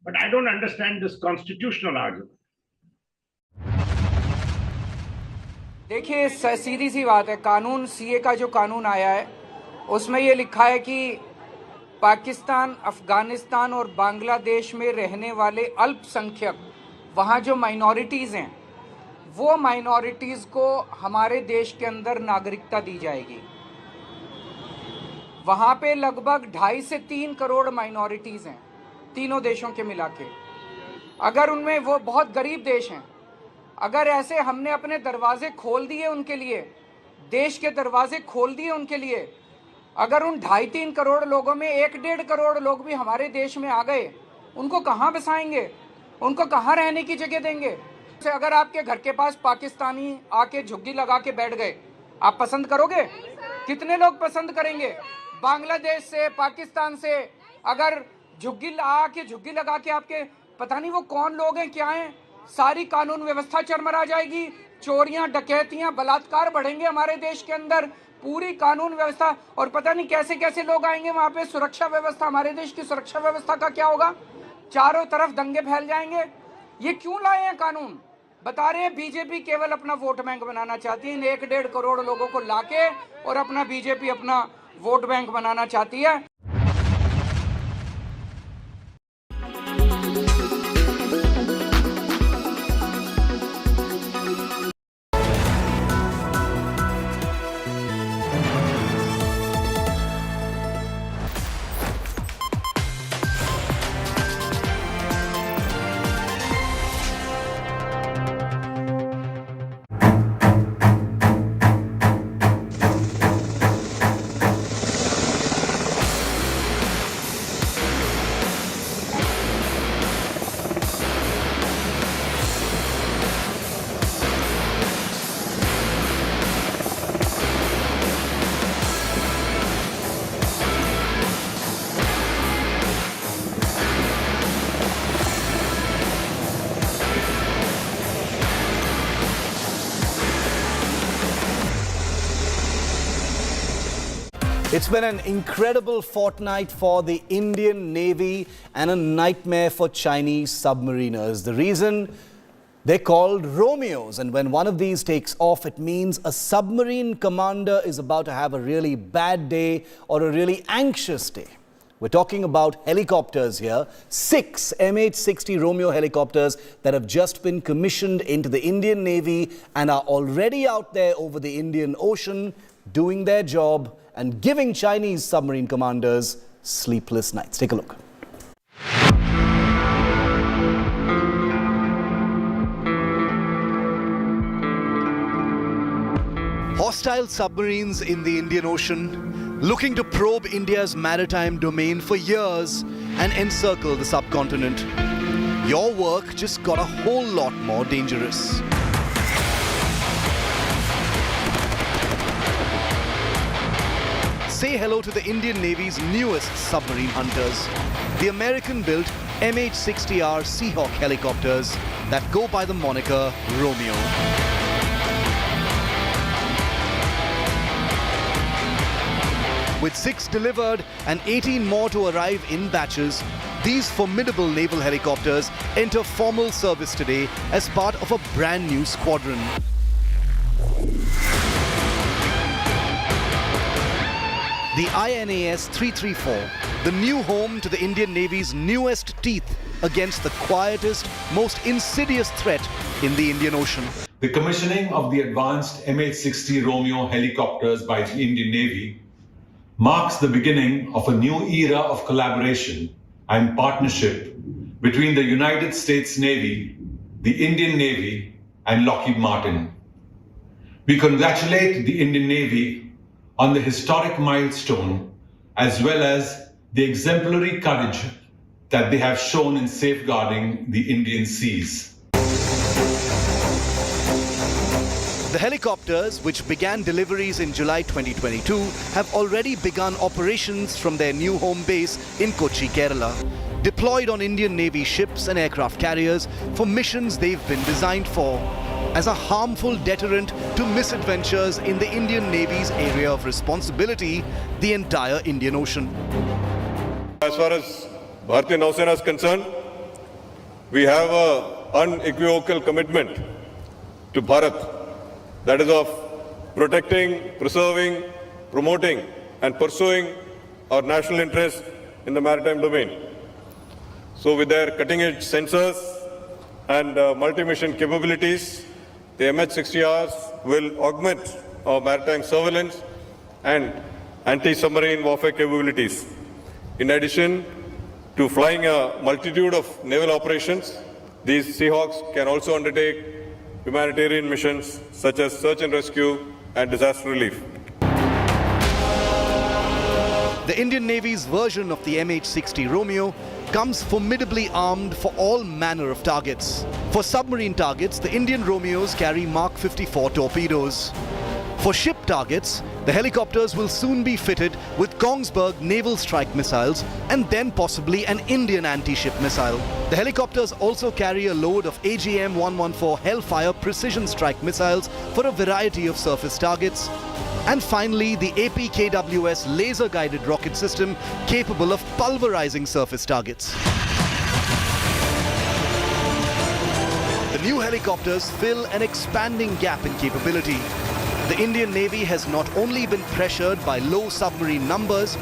But I don't understand this constitutional argument. देखिए सीधी सी बात है, कानून CA का जो कानून आया है उसमें ये लिखा है कि पाकिस्तान, अफगानिस्तान और बांग्लादेश में रहने वाले अल्पसंख्यक, वहाँ जो माइनॉरिटीज़ हैं, वो माइनॉरिटीज़ को हमारे देश के अंदर नागरिकता दी जाएगी। वहाँ पे लगभग 2.5 से 3 करोड़ माइनॉरिटीज़ हैं, तीनों देशों के मिला के। अगर उनमें, वो बहुत गरीब देश हैं, अगर ऐसे हमने अपने दरवाजे खोल दिए उनके लिए, देश के दरवाजे खोल दिए उनके लिए, अगर उन 2.5-3 करोड़ लोगों में 1-1.5 करोड़ लोग भी हमारे देश में आ गए, उनको कहाँ बसाएंगे? उनको कहाँ रहने की जगह देंगे? अगर आपके घर के पास पाकिस्तानी आके झुग्गी लगा के बैठ गए, आप पसंद करोगे? कितने लोग पसंद करेंगे? बांग्लादेश से, पाकिस्तान से अगर झुग्गी लगा के आपके, पता नहीं वो कौन लोग हैं, क्या हैं, सारी कानून व्यवस्था चरमरा जाएगी, चोरियां, डकैतियां, बलात्कार बढ़ेंगे हमारे देश के अंदर, पूरी कानून व्यवस्था, और पता नहीं कैसे कैसे लोग आएंगे वहां पे, सुरक्षा व्यवस्था, हमारे देश की सुरक्षा व्यवस्था का क्या होगा? चारों तरफ दंगे फैल जाएंगे। ये क्यों लाए हैं कानून? बता रहे हैं बीजेपी केवल अपना वोट बैंक बनाना चाहती है, 1-1.5 करोड़ लोगों को लाके, और अपना बीजेपी अपना वोट बैंक बनाना चाहती है। It's been an incredible fortnight for the Indian Navy and a nightmare for Chinese submariners. The reason, they're called Romeos, and when one of these takes off, it means a submarine commander is about to have a really bad day or a really anxious day. We're talking about helicopters here, 6 MH-60 Romeo helicopters that have just been commissioned into the Indian Navy and are already out there over the Indian Ocean doing their job and giving Chinese submarine commanders sleepless nights. Take a look. Hostile submarines in the Indian Ocean, looking to probe India's maritime domain for years and encircle the subcontinent. Your work just got a whole lot more dangerous. Say hello to the Indian Navy's newest submarine hunters. the American-built MH-60R Seahawk helicopters that go by the moniker Romeo. With 6 delivered and 18 more to arrive in batches, these formidable naval helicopters enter formal service today as part of a brand new squadron. The INAS 334, the new home to the Indian Navy's newest teeth against the quietest, most insidious threat in the Indian Ocean. The commissioning of the advanced MH-60 Romeo helicopters by the Indian Navy marks the beginning of a new era of collaboration and partnership between the United States Navy, the Indian Navy, and Lockheed Martin. We congratulate the Indian Navy on the historic milestone, as well as the exemplary courage that they have shown in safeguarding the Indian seas. The helicopters, which began deliveries in July 2022, have already begun operations from their new home base in Kochi, Kerala. Deployed on Indian Navy ships and aircraft carriers for missions they've been designed for, as a harmful deterrent to misadventures in the Indian Navy's area of responsibility, the entire Indian Ocean. As far as Bharatiya Nausena is concerned, we have an unequivocal commitment to Bharat, that is of protecting, preserving, promoting and pursuing our national interests in the maritime domain. So with their cutting-edge sensors and multi-mission capabilities, the MH-60Rs will augment our maritime surveillance and anti-submarine warfare capabilities. In addition to flying a multitude of naval operations, these Seahawks can also undertake humanitarian missions such as search and rescue and disaster relief. The Indian Navy's version of the MH-60 Romeo comes formidably armed for all manner of targets. For submarine targets, the Indian Romeos carry Mark 54 torpedoes. For ship targets, the helicopters will soon be fitted with Kongsberg naval strike missiles and then possibly an Indian anti-ship missile. The helicopters also carry a load of AGM-114 Hellfire precision strike missiles for a variety of surface targets. And finally, the APKWS laser-guided rocket system capable of pulverizing surface targets. The new helicopters fill an expanding gap in capability. The Indian Navy has not only been pressured by low submarine numbers,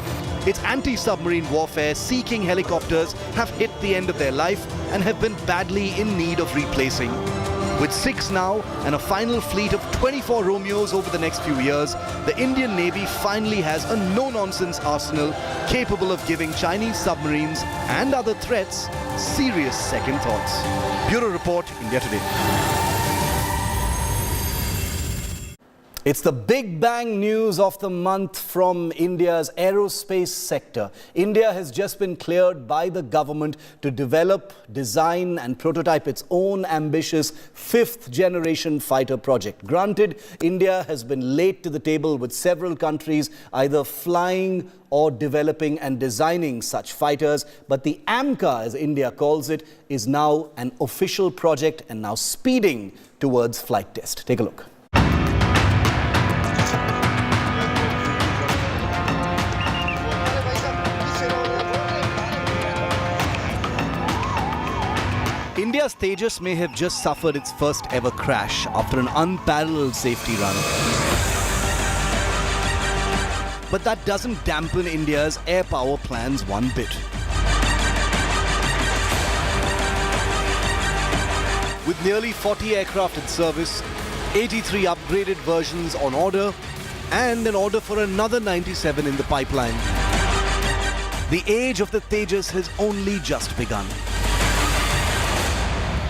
its anti-submarine warfare-seeking helicopters have hit the end of their life and have been badly in need of replacing. With 6 now and a final fleet of 24 Romeos over the next few years, the Indian Navy finally has a no-nonsense arsenal capable of giving Chinese submarines and other threats serious second thoughts. Bureau Report, India Today. It's the big bang news of the month from India's aerospace sector. India has just been cleared by the government to develop, design and prototype its own ambitious 5th generation fighter project. Granted, India has been late to the table with several countries either flying or developing and designing such fighters, but the AMCA, as India calls it, is now an official project and now speeding towards flight test. Take a look. India's Tejas may have just suffered its first ever crash after an unparalleled safety run. But that doesn't dampen India's air power plans one bit. With nearly 40 aircraft in service, 83 upgraded versions on order, and an order for another 97 in the pipeline, the age of the Tejas has only just begun.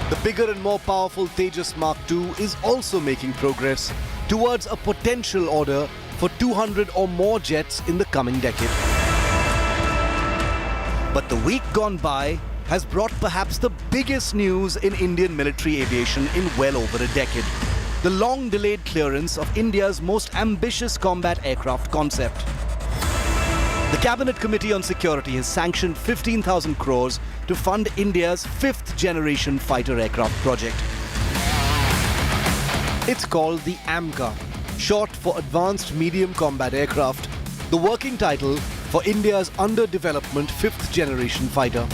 The bigger and more powerful Tejas Mark II is also making progress towards a potential order for 200 or more jets in the coming decade. But the week gone by has brought perhaps the biggest news in Indian military aviation in well over a decade. The long-delayed clearance of India's most ambitious combat aircraft concept. The Cabinet Committee on Security has sanctioned 15,000 crores to fund India's 5th generation fighter aircraft project. It's called the AMCA, short for Advanced Medium Combat Aircraft, the working title for India's under-development 5th generation fighter.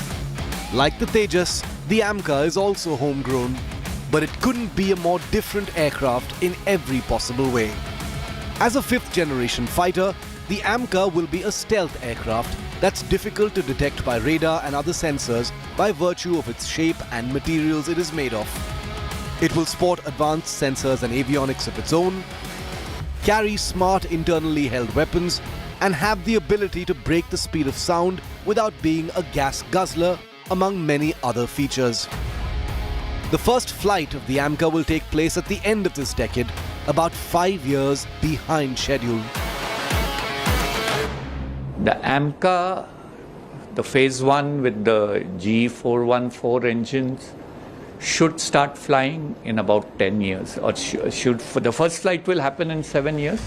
Like the Tejas, the AMCA is also homegrown, but it couldn't be a more different aircraft in every possible way. As a 5th generation fighter, the AMCA will be a stealth aircraft that's difficult to detect by radar and other sensors by virtue of its shape and materials it is made of. It will sport advanced sensors and avionics of its own, carry smart internally held weapons, and have the ability to break the speed of sound without being a gas guzzler, among many other features. The first flight of the AMCA will take place at the end of this decade, about 5 years behind schedule. The AMCA, the phase 1 with the G414 engines, should start flying in about 10 years, or for the first flight will happen in 7 years,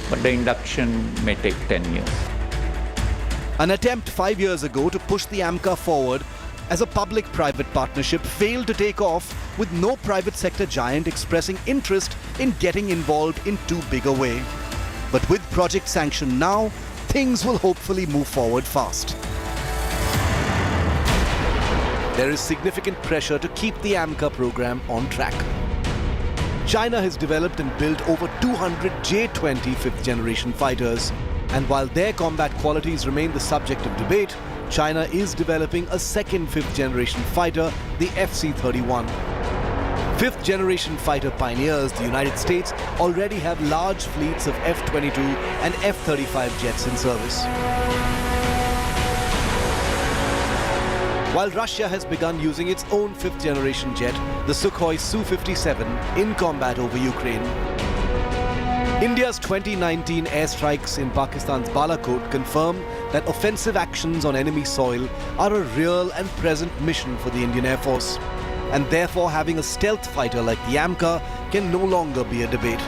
but the induction may take 10 years. An attempt 5 years ago to push the AMCA forward as a public-private partnership failed to take off, with no private sector giant expressing interest in getting involved in too big a way. But with project sanction now, things will hopefully move forward fast. There is significant pressure to keep the AMCA program on track. China has developed and built over 200 J-20 5th generation fighters, and while their combat qualities remain the subject of debate, China is developing a second 5th generation fighter, the FC-31. 5th generation fighter pioneers, the United States, already have large fleets of F-22 and F-35 jets in service. While Russia has begun using its own 5th generation jet, the Sukhoi Su-57, in combat over Ukraine. India's 2019 airstrikes in Pakistan's Balakot confirm that offensive actions on enemy soil are a real and present mission for the Indian Air Force. And therefore having a stealth fighter like the AMCA can no longer be a debate.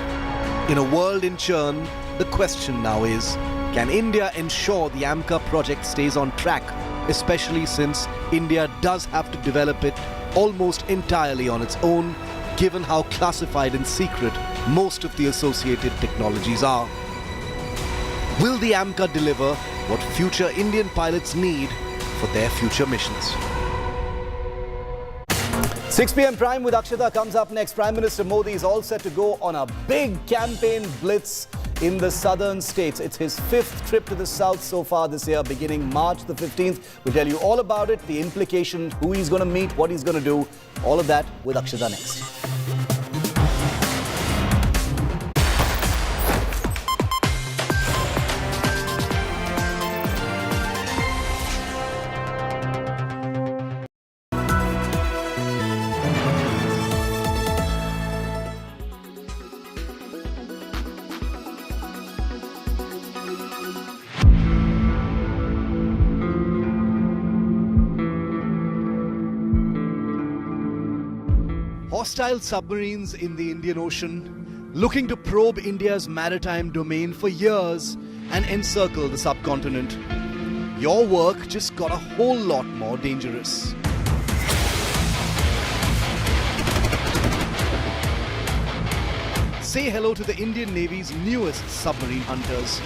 In a world in churn, the question now is, can India ensure the AMCA project stays on track, especially since India does have to develop it almost entirely on its own, given how classified and secret most of the associated technologies are? Will the AMCA deliver what future Indian pilots need for their future missions? 6 p.m. Prime with Akshata comes up next. Prime Minister Modi is all set to go on a big campaign blitz in the southern states. It's his 5th trip to the south so far this year, beginning March the 15th. We'll tell you all about it, the implications, who he's going to meet, what he's going to do. All of that with Akshata next. Hostile submarines in the Indian Ocean, looking to probe India's maritime domain for years and encircle the subcontinent. Your work just got a whole lot more dangerous. Say hello to the Indian Navy's newest submarine hunters,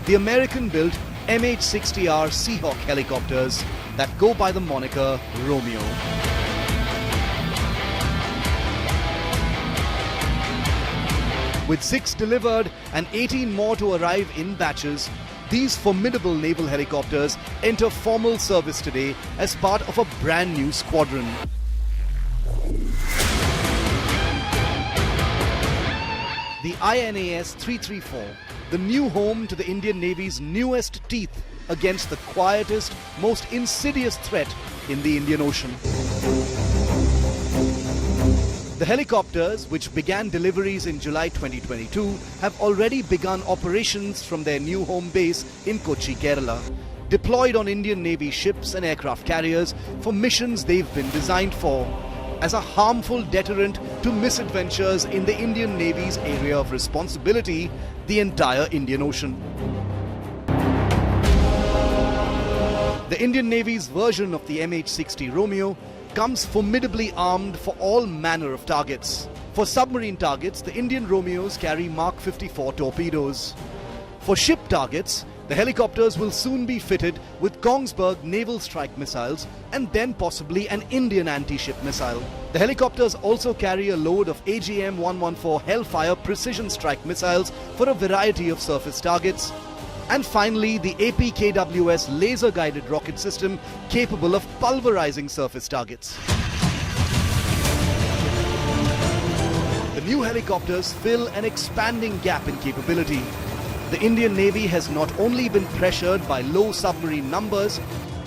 the American-built MH-60R Seahawk helicopters that go by the moniker Romeo. With 6 delivered and 18 more to arrive in batches, these formidable naval helicopters enter formal service today as part of a brand new squadron. The INAS 334, the new home to the Indian Navy's newest teeth against the quietest, most insidious threat in the Indian Ocean. The helicopters, which began deliveries in July 2022, have already begun operations from their new home base in Kochi, Kerala, deployed on Indian Navy ships and aircraft carriers for missions they've been designed for, as a harmful deterrent to misadventures in the Indian Navy's area of responsibility, the entire Indian Ocean. The Indian Navy's version of the MH-60 Romeo comes formidably armed for all manner of targets. For submarine targets, the Indian Romeos carry Mark 54 torpedoes. For ship targets, the helicopters will soon be fitted with Kongsberg naval strike missiles and then possibly an Indian anti-ship missile. The helicopters also carry a load of AGM-114 Hellfire precision strike missiles for a variety of surface targets. And finally, the APKWS laser-guided rocket system capable of pulverizing surface targets. The new helicopters fill an expanding gap in capability. The Indian Navy has not only been pressured by low submarine numbers,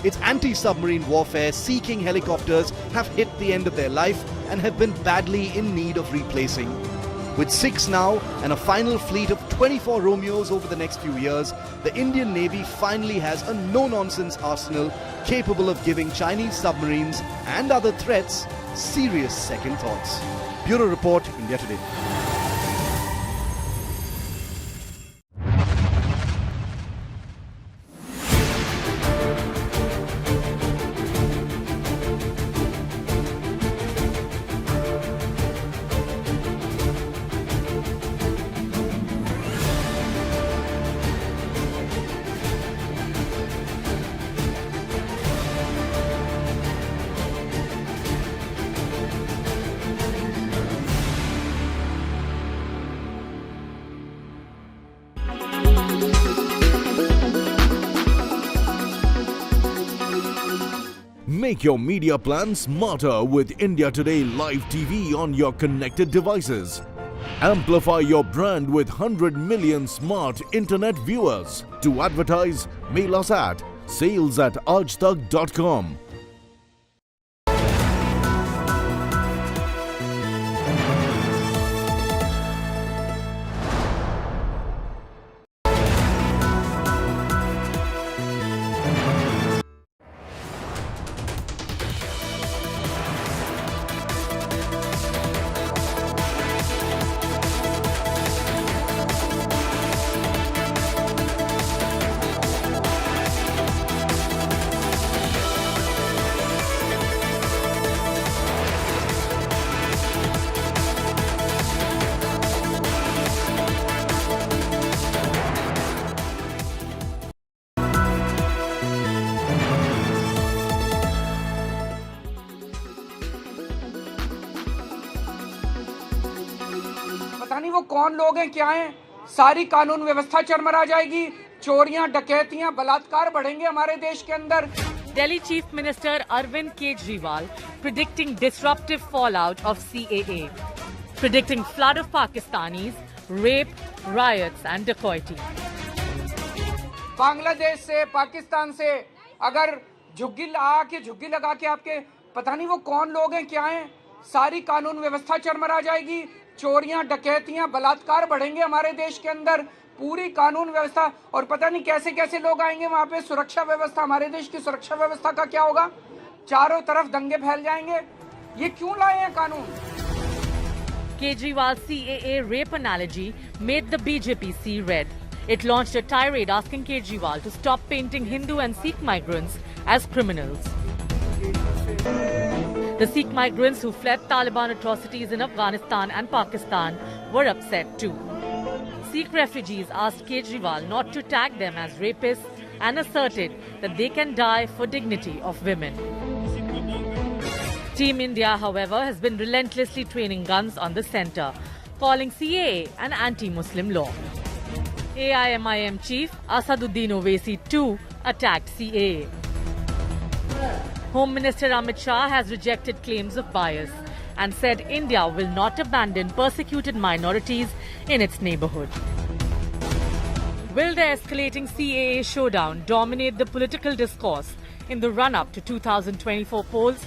its anti-submarine warfare seeking helicopters have hit the end of their life and have been badly in need of replacing. With 6 now and a final fleet of 24 Romeos over the next few years, the Indian Navy finally has a no-nonsense arsenal capable of giving Chinese submarines and other threats serious second thoughts. Bureau Report, India Today. Make your media plan smarter with India Today Live TV on your connected devices. Amplify your brand with 100 million smart internet viewers. To advertise, mail us at sales@aajtak.com. पता नहीं वो कौन लोग हैं, क्या हैं, सारी कानून व्यवस्था चरमरा जाएगी, चोरियां, डकैतियां, बलात्कार बढ़ेंगे हमारे देश के अंदर. Delhi Chief Minister Arvind Kejriwal predicting disruptive fallout of CAA, predicting flood of Pakistanis, rape, riots and dacoity. Bangladesh से, पाकिस्तान से अगर झुग्गी लगा के आपके, पता नहीं वो कौन लोग हैं, क्या हैं, सारी कानून व्यवस्था चरमरा जाएगी, चोरियां, डकैतियां, बलात्कार बढ़ेंगे हमारे देश के अंदर, पूरी कानून व्यवस्था, और पता नहीं कैसे कैसे लोग आएंगे वहां पे. सुरक्षा व्यवस्था, हमारे देश की सुरक्षा व्यवस्था का क्या होगा? चारों तरफ दंगे फैल जाएंगे. ये क्यों लाए हैं कानून? Kejriwal's CAA rape analogy made the BJP see red. It launched a tirade asking Kejriwal to stop painting Hindu and Sikh migrants as criminals. The Sikh migrants who fled Taliban atrocities in Afghanistan and Pakistan were upset too. Sikh refugees asked Kejriwal not to tag them as rapists and asserted that they can die for dignity of women. Team India, however, has been relentlessly training guns on the centre, calling CAA an anti-Muslim law. AIMIM chief Asaduddin Owaisi too attacked CAA. Home Minister Amit Shah has rejected claims of bias and said India will not abandon persecuted minorities in its neighbourhood. Will the escalating CAA showdown dominate the political discourse in the run-up to 2024 polls?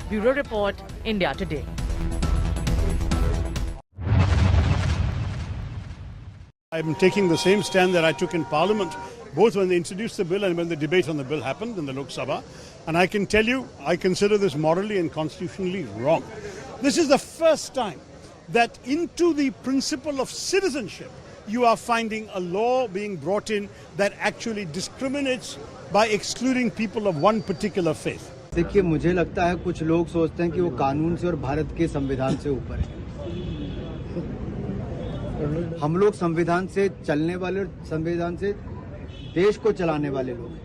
Bureau Report, India Today. I'm taking the same stand that I took in Parliament, both when they introduced the bill and when the debate on the bill happened in the Lok Sabha. And I can tell you, I consider this morally and constitutionally wrong. This is the first time that into the principle of citizenship, you are finding a law being brought in that actually discriminates by excluding people of one particular faith. देखिए, मुझे लगता है कुछ लोग सोचते हैं कि वो कानून से और भारत के संविधान से ऊपर है। हम लोग संविधान से चलने वाले और संविधान से देश को चलाने वाले लोग हैं।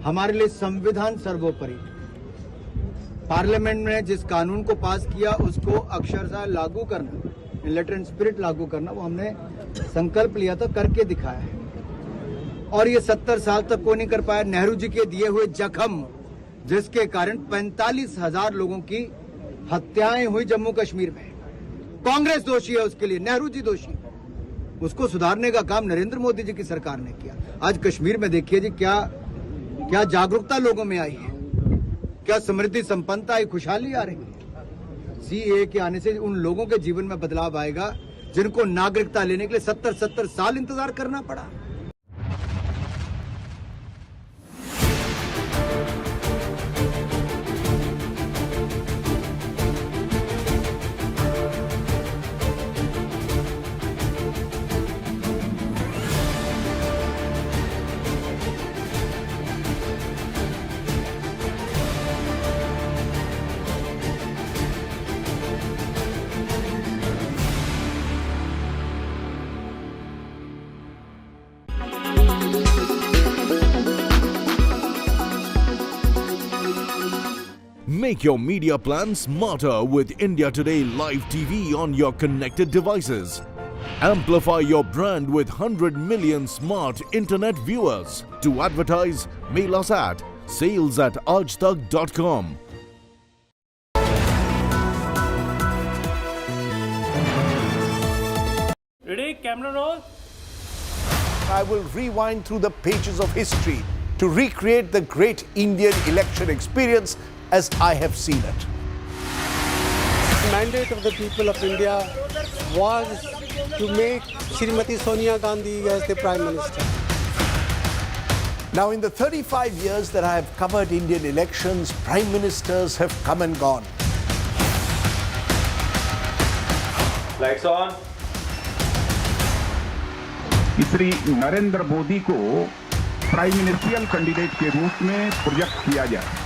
हमारे लिए संविधान सर्वोपरि। पार्लियामेंट ने जिस कानून को पास किया उसको अक्षरशः लागू करना, इन लेटर एंड स्पिरिट लागू करना, वो हमने संकल्प लिया था, करके दिखाया है। और ये 70 साल तक को नहीं कर पाया। नेहरू जी के दिए हुए जख्म, जिसके कारण 45,000 लोगों की हत्याएं हुई जम्मू कश्मीर में, कांग्रेस दोषी है उसके लिए, नेहरू जी दोषी। उसको सुधारने का काम नरेंद्र मोदी जी की सरकार ने किया। आज कश्मीर में देखिए जी, क्या जागरूकता लोगों में आई है, क्या समृद्धि संपन्नता आई, खुशहाली आ रही है। सीएए के आने से उन लोगों के जीवन में बदलाव आएगा जिनको नागरिकता लेने के लिए 70 साल इंतजार करना पड़ा। Make your media plan smarter with India Today Live TV on your connected devices. Amplify your brand with 100 million smart internet viewers. To advertise, mail us at sales@aajtak.com. Ready? Camera roll. I will rewind through the pages of history to recreate the great Indian election experience as I have seen it. The mandate of the people of India was to make Srimati Sonia Gandhi as the Prime Minister. Now, in the 35 years that I have covered Indian elections, Prime Ministers have come and gone. Lights on. Shri Narendra Modi को prime ministerial candidate के रूप में project किया जाए।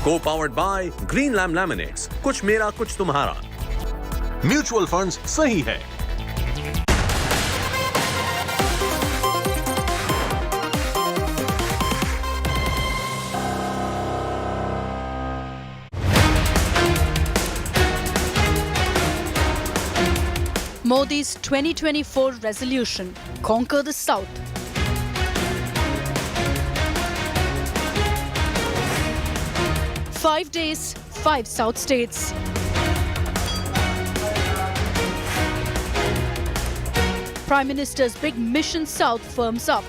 Co-powered by Green Lam Laminates. कुछ मेरा कुछ तुम्हारा. म्यूचुअल फंड्स सही है. Modi's 2024 resolution: conquer the South. Five days, 5 South states. Prime Minister's big mission South firms up.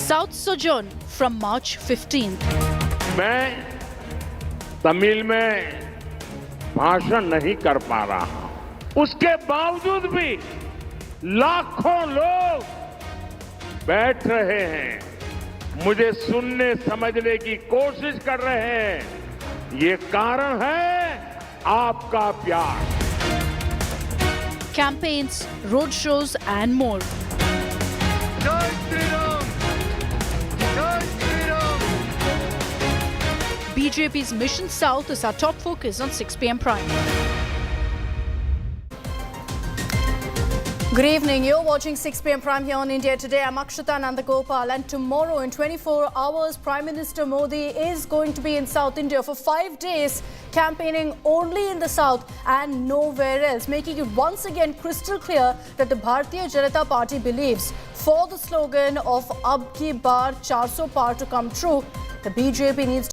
South sojourn from March 15th. मैं तमिल में भाषण नहीं कर पा रहा हूं। उसके बावजूद भी लाखों लोग बैठ रहे हैं, मुझे सुनने समझने की कोशिश कर रहे हैं। ये कारण है आपका प्यार। campaigns, roadshows and more. BJP's Mission South is our top focus on 6 p.m. Prime. Good evening. You're watching 6 p.m. Prime here on India Today. I'm Akshita Nandagopal, and tomorrow in 24 hours, Prime Minister Modi is going to be in South India for 5 days, campaigning only in the South and nowhere else, making it once again crystal clear that the Bharatiya Janata Party believes for the slogan of Ab Ki Baar 400 Par to come true, the BJP needs